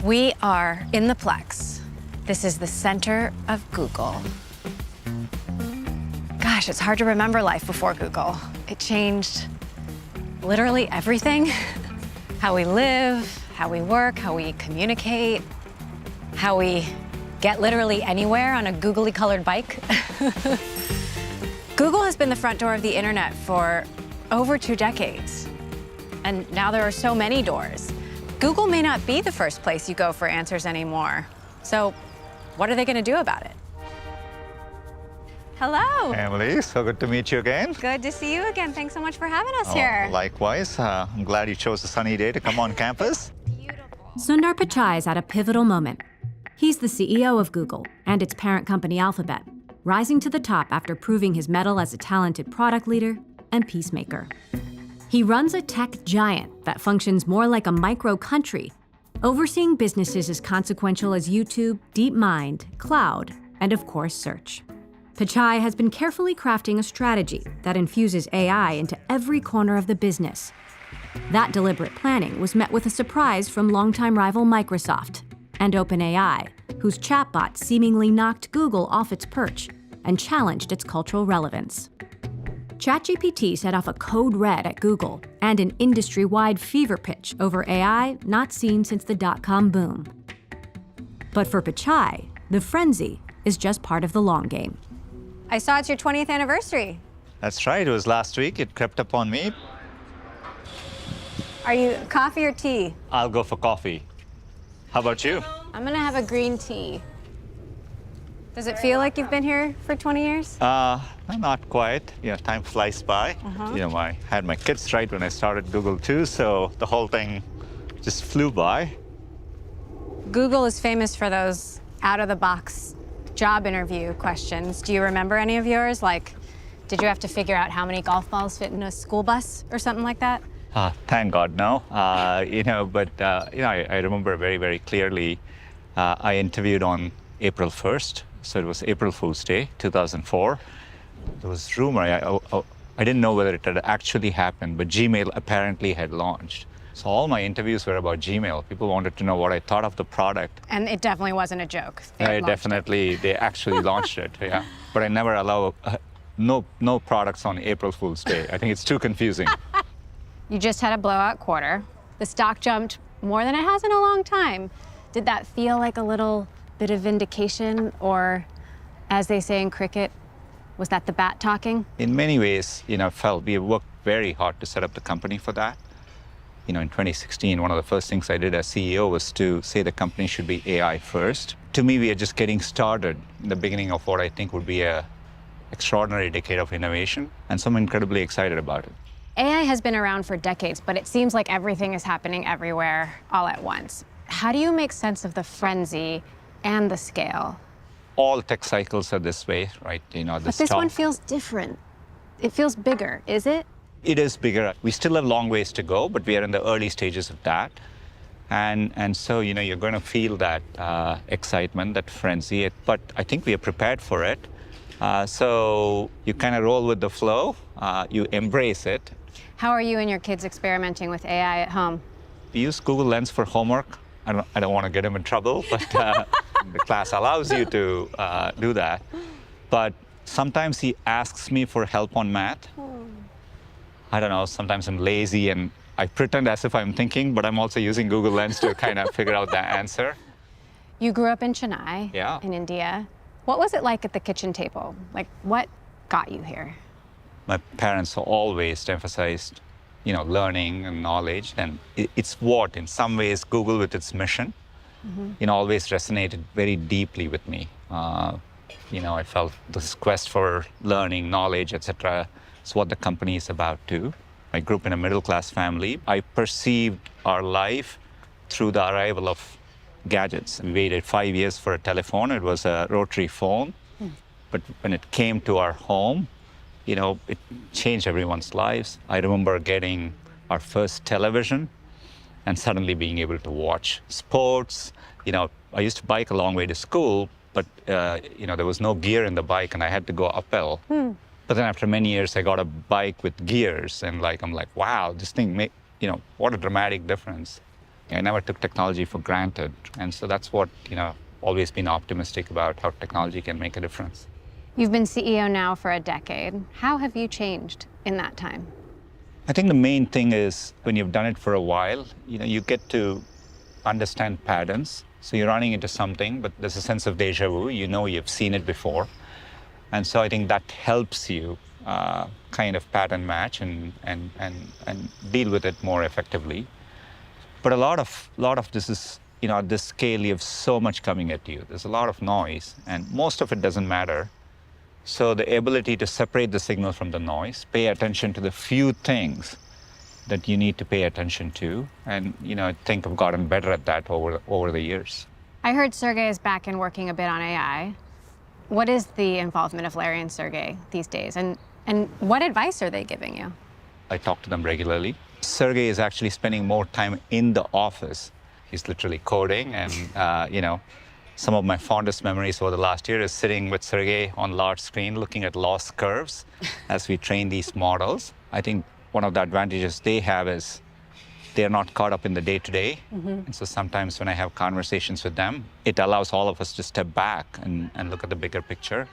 We are in the Plex. This is the center of Google. Gosh, it's hard to remember life before Google. It changed literally everything. How we live, how we work, how we communicate, how we get literally anywhere on a googly colored bike. Google has been the front door of the internet for over 2 decades. And now there are so many doors. Google may not be the first place you go for answers anymore. So what are they going to do about it? Hello. Emily, so good to meet you again. Good to see you again. Thanks so much for having us here. Likewise. I'm glad you chose a sunny day to come on campus. Sundar Pichai is at a pivotal moment. He's the CEO of Google and its parent company Alphabet, rising to the top after proving his mettle as a talented product leader and peacemaker. He runs a tech giant that functions more like a micro-country, overseeing businesses as consequential as YouTube, DeepMind, Cloud, and of course, Search. Pichai has been carefully crafting a strategy that infuses AI into every corner of the business. That deliberate planning was met with a surprise from longtime rival Microsoft and OpenAI, whose chatbot seemingly knocked Google off its perch and challenged its cultural relevance. ChatGPT set off a code red at Google and an industry-wide fever pitch over AI not seen since the dot-com boom. But for Pichai, the frenzy is just part of the long game. I saw it's your 20th anniversary. That's right. It was last week. It crept up on me. Are you coffee or tea? I'll go for coffee. How about you? I'm gonna have a green tea. Does it feel like you've been here for 20 years? Not quite. Time flies by. I had my kids right when I started Google too, so the whole thing just flew by. Google is famous for those out-of-the-box job interview questions. Do you remember any of yours? Like, did you have to figure out how many golf balls fit in a school bus or something like that? Thank God, no. I remember very, very clearly. I interviewed on April 1st, so it was April Fool's Day, 2004. There was rumor, I didn't know whether it had actually happened, but Gmail apparently had launched. So all my interviews were about Gmail. People wanted to know what I thought of the product. And it definitely wasn't a joke. They actually launched it, yeah. But I never allow no products on April Fool's Day. I think it's too confusing. You just had a blowout quarter. The stock jumped more than it has in a long time. Did that feel like a little bit of vindication, or, as they say in cricket, was that the bat talking? In many ways, we worked very hard to set up the company for that. In 2016, one of the first things I did as CEO was to say the company should be AI first. To me, we are just getting started in the beginning of what I think would be an extraordinary decade of innovation, and so I'm incredibly excited about it. AI has been around for decades, but it seems like everything is happening everywhere all at once. How do you make sense of the frenzy and the scale? All tech cycles are this way, right? But this one feels different. It feels bigger, is it? It is bigger. We still have long ways to go, but we are in the early stages of that. And so, you're going to feel that excitement, that frenzy, but I think we are prepared for it. So you kind of roll with the flow, you embrace it. How are you and your kids experimenting with AI at home? We use Google Lens for homework. I don't want to get him in trouble, but the class allows you to do that. But sometimes he asks me for help on math. I don't know, sometimes I'm lazy and I pretend as if I'm thinking, but I'm also using Google Lens to kind of figure out the answer. You grew up in Chennai, in India. What was it like at the kitchen table? Like, what got you here? My parents always emphasized, learning and knowledge. And it's what, in some ways, Google with its mission, always resonated very deeply with me. I felt this quest for learning, knowledge, etc. is what the company is about too. I grew up in a middle-class family. I perceived our life through the arrival of gadgets. We waited 5 years for a telephone. It was a rotary phone. But when it came to our home, it changed everyone's lives. I remember getting our first television and suddenly being able to watch sports. I used to bike a long way to school, but there was no gear in the bike and I had to go uphill. But then after many years, I got a bike with gears and I'm like, wow, this thing what a dramatic difference. I never took technology for granted. And so that's what, always been optimistic about how technology can make a difference. You've been CEO now for a decade. How have you changed in that time? I think the main thing is when you've done it for a while, you get to understand patterns. So you're running into something, but there's a sense of deja vu. You've seen it before. And so I think that helps you kind of pattern match and deal with it more effectively. But a lot of this is, at this scale, you have so much coming at you. There's a lot of noise, and most of it doesn't matter. So the ability to separate the signal from the noise, pay attention to the few things that you need to pay attention to, and I think I've gotten better at that over the years. I heard Sergey is back and working a bit on AI. What is the involvement of Larry and Sergey these days, and what advice are they giving you? I talk to them regularly. Sergey is actually spending more time in the office. He's literally coding, and some of my fondest memories over the last year is sitting with Sergey on large screen looking at loss curves as we train these models. I think one of the advantages they have is they're not caught up in the day-to-day. And so sometimes when I have conversations with them, it allows all of us to step back and look at the bigger picture,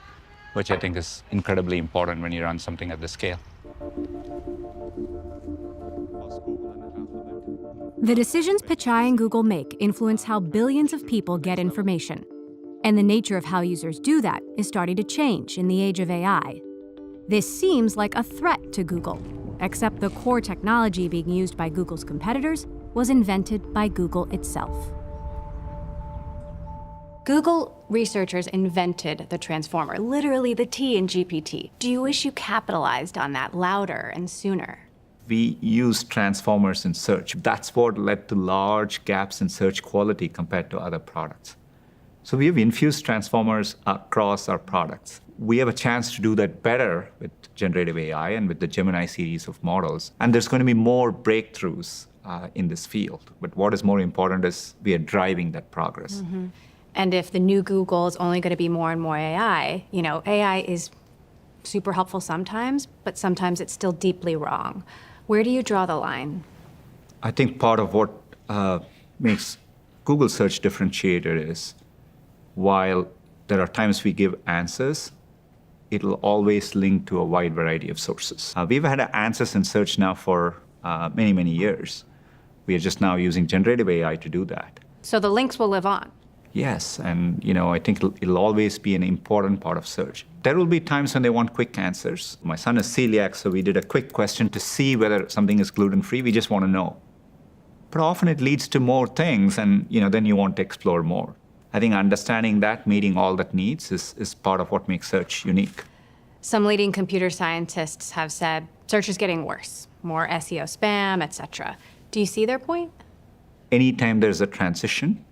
which I think is incredibly important when you run something at this scale. The decisions Pichai and Google make influence how billions of people get information. And the nature of how users do that is starting to change in the age of AI. This seems like a threat to Google, except the core technology being used by Google's competitors was invented by Google itself. Google researchers invented the transformer, literally the T in GPT. Do you wish you capitalized on that louder and sooner? We use transformers in search. That's what led to large gaps in search quality compared to other products. So we've infused transformers across our products. We have a chance to do that better with generative AI and with the Gemini series of models. And there's going to be more breakthroughs in this field. But what is more important is we are driving that progress. And if the new Google is only going to be more and more AI, AI is super helpful sometimes, but sometimes it's still deeply wrong. Where do you draw the line? I think part of what makes Google search differentiated is while there are times we give answers, it'll always link to a wide variety of sources. We've had answers in search now for many, many years. We are just now using generative AI to do that. So the links will live on. Yes, and I think it'll always be an important part of search. There will be times when they want quick answers. My son is celiac, so we did a quick question to see whether something is gluten-free. We just want to know. But often it leads to more things, and then you want to explore more. I think understanding that, meeting all that needs, is part of what makes search unique. Some leading computer scientists have said search is getting worse, more SEO spam, etc. Do you see their point? Anytime there's a transition,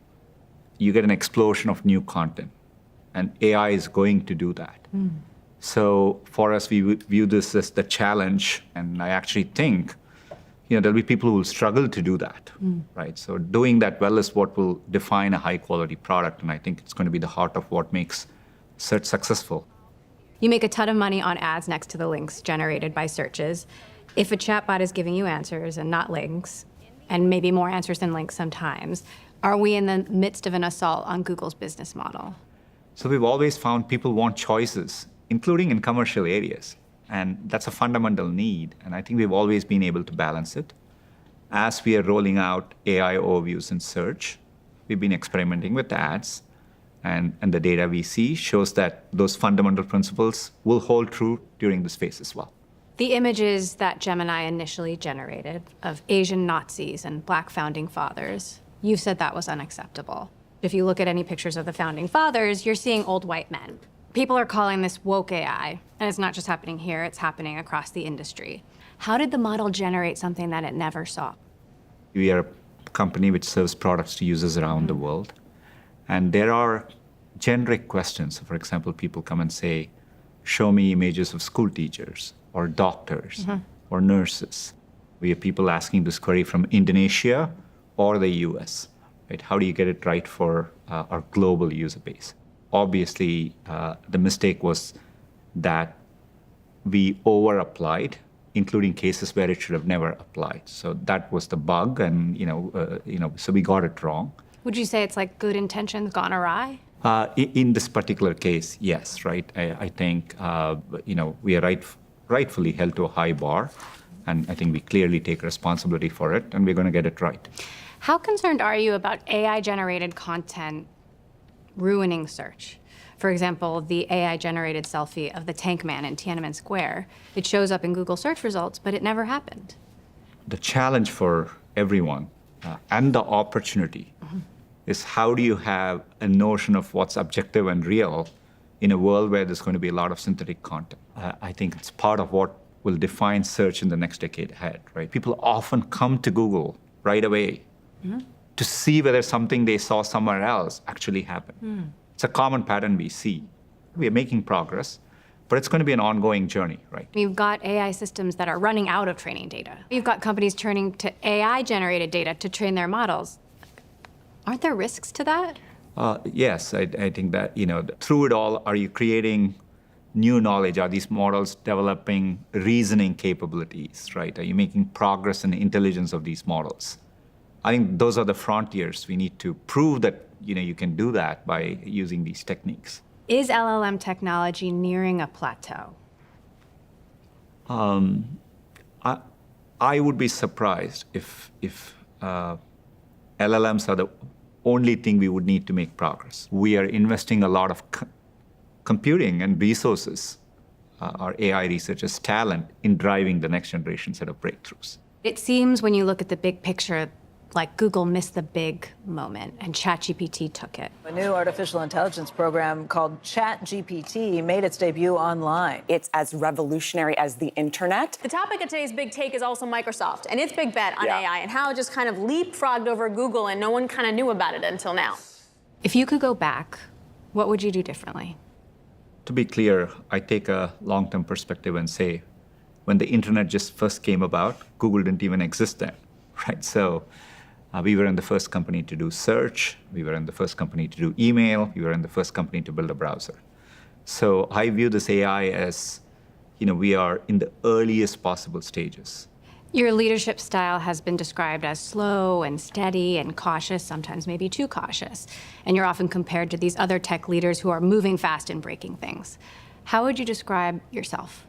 you get an explosion of new content, and AI is going to do that. So for us, we view this as the challenge, and I actually think there'll be people who will struggle to do that, right? So doing that well is what will define a high-quality product, and I think it's going to be the heart of what makes search successful. You make a ton of money on ads next to the links generated by searches. If a chatbot is giving you answers and not links, and maybe more answers than links sometimes, are we in the midst of an assault on Google's business model? So we've always found people want choices, including in commercial areas. And that's a fundamental need. And I think we've always been able to balance it. As we are rolling out AI overviews in search, we've been experimenting with ads. And the data we see shows that those fundamental principles will hold true during this phase as well. The images that Gemini initially generated of Asian Nazis and Black founding fathers, you've said that was unacceptable. If you look at any pictures of the founding fathers, you're seeing old white men. People are calling this woke AI, and it's not just happening here, it's happening across the industry. How did the model generate something that it never saw? We are a company which serves products to users around the world. And there are generic questions. For example, people come and say, show me images of school teachers or doctors or nurses. We have people asking this query from Indonesia or the US. Right? How do you get it right for our global user base? Obviously, the mistake was that we over-applied including cases where it should have never applied. So that was the bug, and so we got it wrong. Would you say it's like good intentions gone awry? In this particular case, yes, right. I think we are rightfully held to a high bar, and I think we clearly take responsibility for it, and we're going to get it right. How concerned are you about AI-generated content ruining search? For example, the AI-generated selfie of the tank man in Tiananmen Square. It shows up in Google search results, but it never happened. The challenge for everyone and the opportunity is how do you have a notion of what's objective and real in a world where there's going to be a lot of synthetic content. I think it's part of what will define search in the next decade ahead, right? People often come to Google right away to see whether something they saw somewhere else actually happened. It's a common pattern we see. We are making progress, but it's going to be an ongoing journey, right? You've got AI systems that are running out of training data. You've got companies turning to AI-generated data to train their models. Aren't there risks to that? Yes, I think that, through it all, are you creating new knowledge? Are these models developing reasoning capabilities, right? Are you making progress in the intelligence of these models? I think those are the frontiers. We need to prove that, you can do that by using these techniques. Is LLM technology nearing a plateau? I would be surprised if LLMs are the only thing we would need to make progress. We are investing a lot of computing and resources, our AI researchers' talent, in driving the next generation set of breakthroughs. It seems when you look at the big picture, like Google missed the big moment and ChatGPT took it. A new artificial intelligence program called ChatGPT made its debut online. It's as revolutionary as the internet. The topic of today's big take is also Microsoft and its big bet on AI and how it just kind of leapfrogged over Google and no one kind of knew about it until now. If you could go back, what would you do differently? To be clear, I take a long-term perspective and say, when the internet just first came about, Google didn't even exist then, right? So we were in the first company to do search. We were in the first company to do email. We were in the first company to build a browser. So I view this AI as, we are in the earliest possible stages. Your leadership style has been described as slow and steady and cautious, sometimes maybe too cautious. And you're often compared to these other tech leaders who are moving fast and breaking things. How would you describe yourself?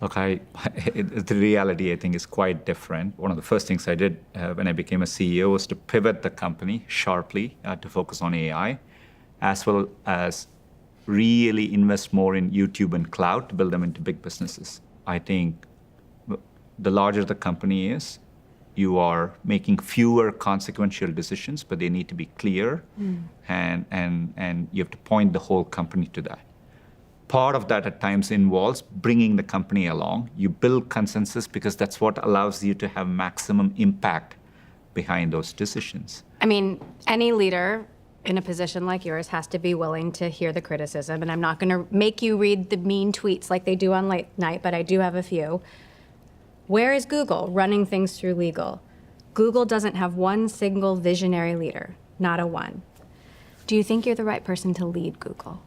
Look, the reality, I think, is quite different. One of the first things I did when I became a CEO was to pivot the company sharply to focus on AI, as well as really invest more in YouTube and cloud to build them into big businesses. I think the larger the company is, you are making fewer consequential decisions, but they need to be clear, and you have to point the whole company to that. Part of that at times involves bringing the company along. You build consensus because that's what allows you to have maximum impact behind those decisions. I mean, any leader in a position like yours has to be willing to hear the criticism, and I'm not going to make you read the mean tweets like they do on late night, but I do have a few. Where is Google running things through legal? Google doesn't have one single visionary leader, not a one. Do you think you're the right person to lead Google?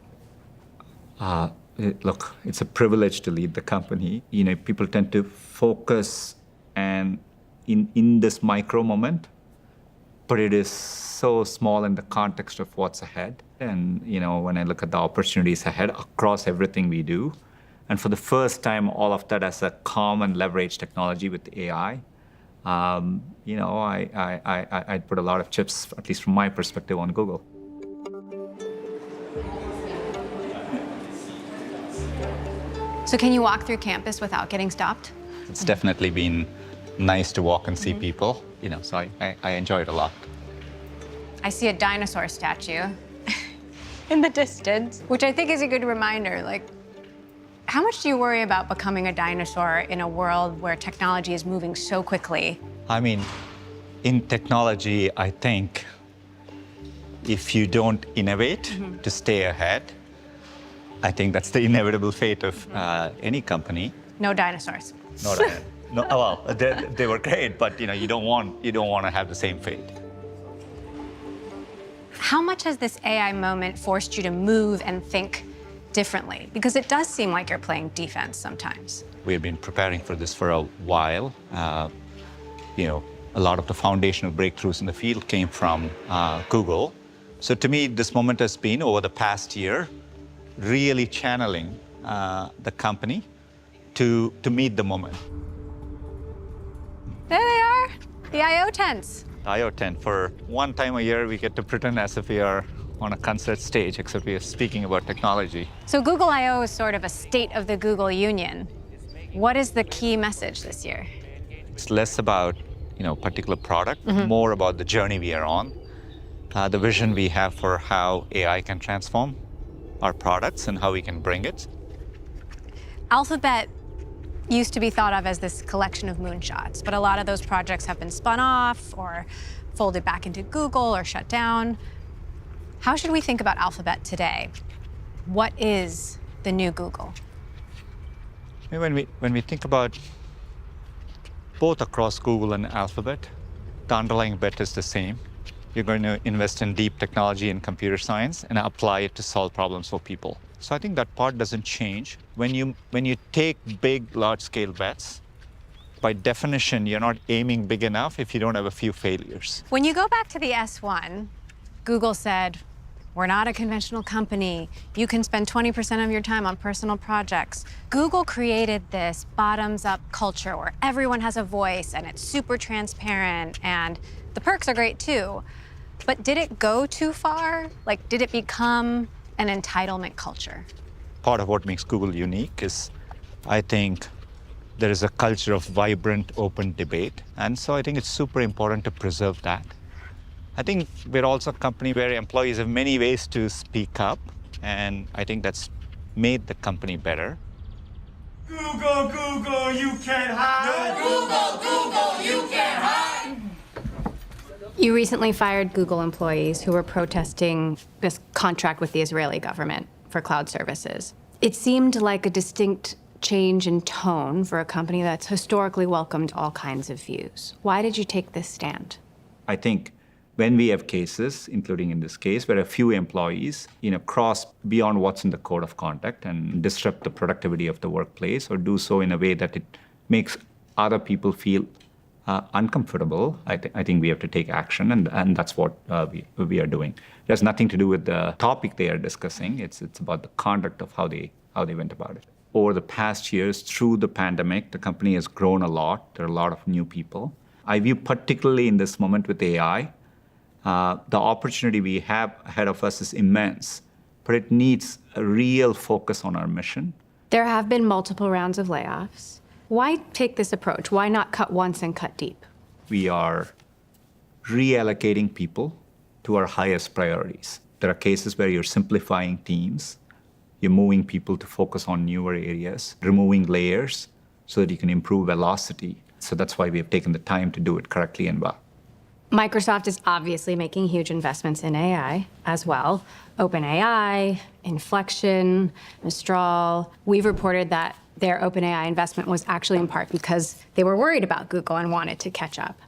Look, it's a privilege to lead the company. People tend to focus and in this micro moment, but it is so small in the context of what's ahead. And when I look at the opportunities ahead across everything we do, and for the first time, all of that as a common leverage technology with AI, I'd put a lot of chips, at least from my perspective, on Google. So can you walk through campus without getting stopped? It's definitely been nice to walk and see people, so I enjoy it a lot. I see a dinosaur statue in the distance, which I think is a good reminder. How much do you worry about becoming a dinosaur in a world where technology is moving so quickly? I mean, in technology, I think if you don't innovate to stay ahead, I think that's the inevitable fate of any company. No dinosaurs. Well, they were great, but you don't want to have the same fate. How much has this AI moment forced you to move and think differently? Because it does seem like you're playing defense sometimes. We've been preparing for this for a while. A lot of the foundational breakthroughs in the field came from Google. So to me, this moment has been, over the past year, really channeling the company to meet the moment. There they are, the I/O tents. I/O tent. For one time a year, we get to pretend as if we are on a concert stage, except we are speaking about technology. So Google I/O is sort of a state of the Google Union. What is the key message this year? It's less about particular product, more about the journey we are on, the vision we have for how AI can transform our products and how we can bring it. Alphabet used to be thought of as this collection of moonshots, but a lot of those projects have been spun off or folded back into Google or shut down. How should we think about Alphabet today? What is the new Google? When we think about both across Google and Alphabet, the underlying bet is the same. You're going to invest in deep technology and computer science and apply it to solve problems for people. So I think that part doesn't change. When you take big, large-scale bets, by definition, you're not aiming big enough if you don't have a few failures. When you go back to the S1, Google said, we're not a conventional company. You can spend 20% of your time on personal projects. Google created this bottoms-up culture where everyone has a voice and it's super transparent and the perks are great too. But did it go too far? Like, did it become an entitlement culture? Part of what makes Google unique is, I think, there is a culture of vibrant, open debate. And so I think it's super important to preserve that. I think we're also a company where employees have many ways to speak up, and I think that's made the company better. Google, Google, you can't hide. No, Google, you can't hide. You recently fired Google employees who were protesting this contract with the Israeli government for cloud services. It seemed like a distinct change in tone for a company that's historically welcomed all kinds of views. Why did you take this stand? I think when we have cases, including in this case, where a few employees cross beyond what's in the code of conduct and disrupt the productivity of the workplace or do so in a way that it makes other people feel uncomfortable, I think we have to take action, and that's what we are doing. It has nothing to do with the topic they are discussing. It's about the conduct of how they went about it. Over the past years, through the pandemic, the company has grown a lot. There are a lot of new people. I view particularly in this moment with AI, the opportunity we have ahead of us is immense, but it needs a real focus on our mission. There have been multiple rounds of layoffs. Why take this approach? Why not cut once and cut deep? We are reallocating people to our highest priorities. There are cases where you're simplifying teams, you're moving people to focus on newer areas, removing layers so that you can improve velocity. So that's why we have taken the time to do it correctly and well. Microsoft is obviously making huge investments in AI as well. OpenAI, Inflection, Mistral. We've reported that their OpenAI investment was actually in part because they were worried about Google and wanted to catch up.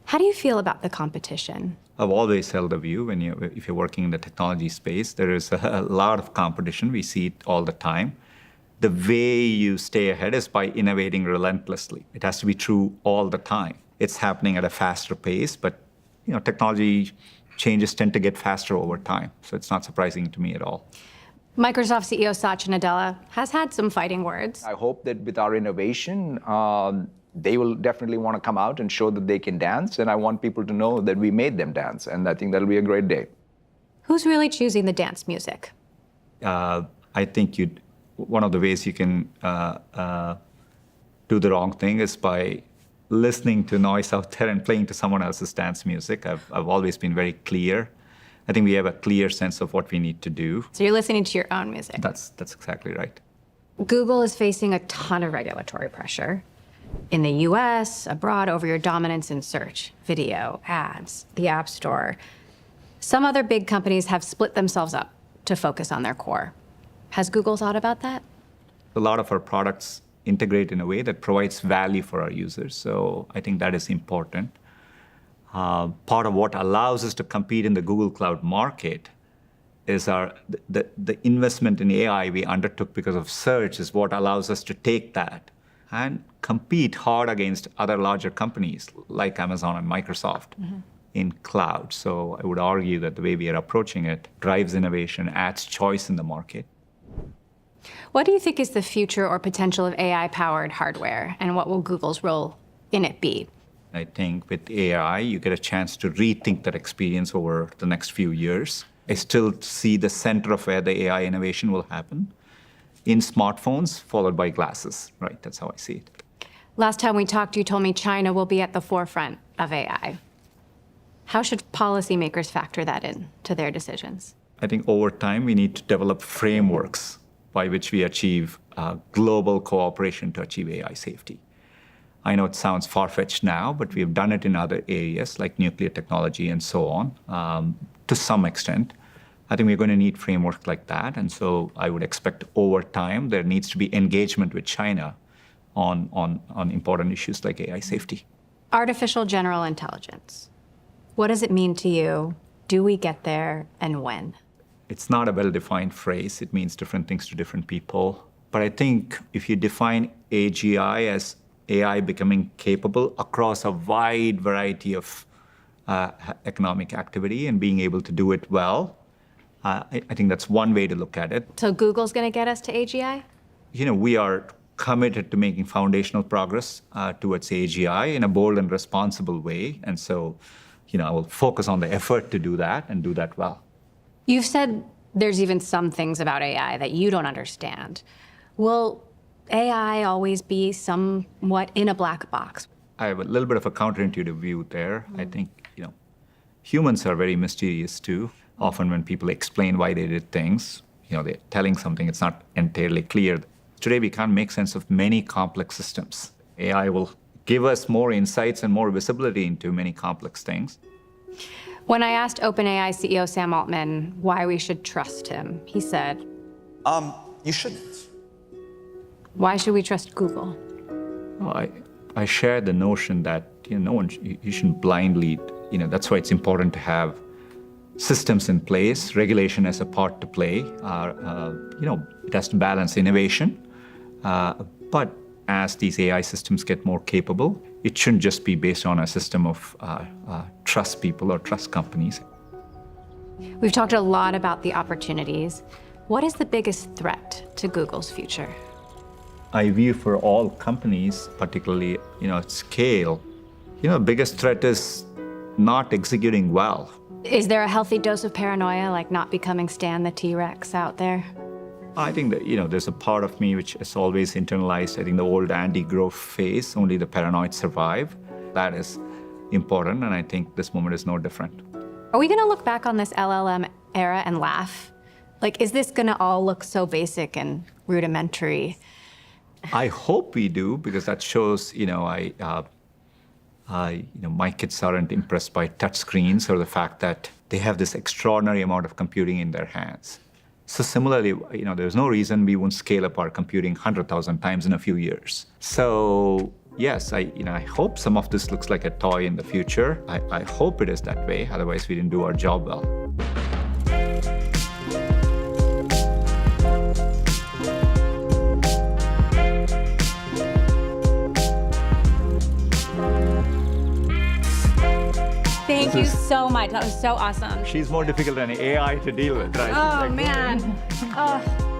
How do you feel about the competition? I've always held a view if you're working in the technology space, there is a lot of competition. We see it all the time. The way you stay ahead is by innovating relentlessly. It has to be true all the time. It's happening at a faster pace, but technology changes tend to get faster over time. So it's not surprising to me at all. Microsoft CEO Satya Nadella has had some fighting words. I hope that with our innovation, they will definitely want to come out and show that they can dance. And I want people to know that we made them dance. And I think that'll be a great day. Who's really choosing the dance music? I think one of the ways you can do the wrong thing is by listening to noise out there and playing to someone else's dance music. I've always been very clear. I think we have a clear sense of what we need to do. So you're listening to your own music. That's exactly right. Google is facing a ton of regulatory pressure in the US, abroad, over your dominance in search, video, ads, the App Store. Some other big companies have split themselves up to focus on their core. Has Google thought about that? A lot of our products integrate in a way that provides value for our users. So I think that is important. Part of what allows us to compete in the Google Cloud market is the investment in AI we undertook because of search is what allows us to take that and compete hard against other larger companies like Amazon and Microsoft in cloud. So I would argue that the way we are approaching it drives innovation, adds choice in the market. What do you think is the future or potential of AI-powered hardware, and what will Google's role in it be? I think with AI, you get a chance to rethink that experience over the next few years. I still see the center of where the AI innovation will happen in smartphones, followed by glasses, right? That's how I see it. Last time we talked, you told me China will be at the forefront of AI. How should policymakers factor that in to their decisions? I think over time, we need to develop frameworks by which we achieve global cooperation to achieve AI safety. I know it sounds far-fetched now, but we have done it in other areas like nuclear technology and so on, to some extent. I think we're going to need frameworks like that. And so I would expect over time there needs to be engagement with China on important issues like AI safety. Artificial general intelligence. What does it mean to you? Do we get there, and when? It's not a well-defined phrase. It means different things to different people. But I think if you define AGI as AI becoming capable across a wide variety of economic activity and being able to do it well, I think that's one way to look at it. So Google's going to get us to AGI? We are committed to making foundational progress towards AGI in a bold and responsible way. And so, I will focus on the effort to do that and do that well. You've said there's even some things about AI that you don't understand. Will AI always be somewhat in a black box? I have a little bit of a counterintuitive view there. I think, humans are very mysterious too. Often when people explain why they did things, they're telling something, it's not entirely clear. Today, we can't make sense of many complex systems. AI will give us more insights and more visibility into many complex things. When I asked OpenAI CEO Sam Altman why we should trust him, he said, you shouldn't. Why should we trust Google? Well, I share the notion that you shouldn't blindly, that's why it's important to have systems in place. Regulation has a part to play. It has to balance innovation. But as these AI systems get more capable, it shouldn't just be based on a system of trust people or trust companies. We've talked a lot about the opportunities. What is the biggest threat to Google's future? I view for all companies, particularly at scale, the biggest threat is not executing well. Is there a healthy dose of paranoia, like not becoming Stan the T-Rex out there? I think that, there's a part of me which has always internalized, I think, the old Andy Grove phase, only the paranoid survive. That is important, and I think this moment is no different. Are we going to look back on this LLM era and laugh? Is this going to all look so basic and rudimentary? I hope we do, because that shows, my kids aren't impressed by touch screens or the fact that they have this extraordinary amount of computing in their hands. So similarly, there's no reason we won't scale up our computing 100,000 times in a few years. So yes, I hope some of this looks like a toy in the future. I hope it is that way. Otherwise, we didn't do our job well. Thank you so much. That was so awesome. She's more difficult than AI to deal with, right? Oh, man. Oh.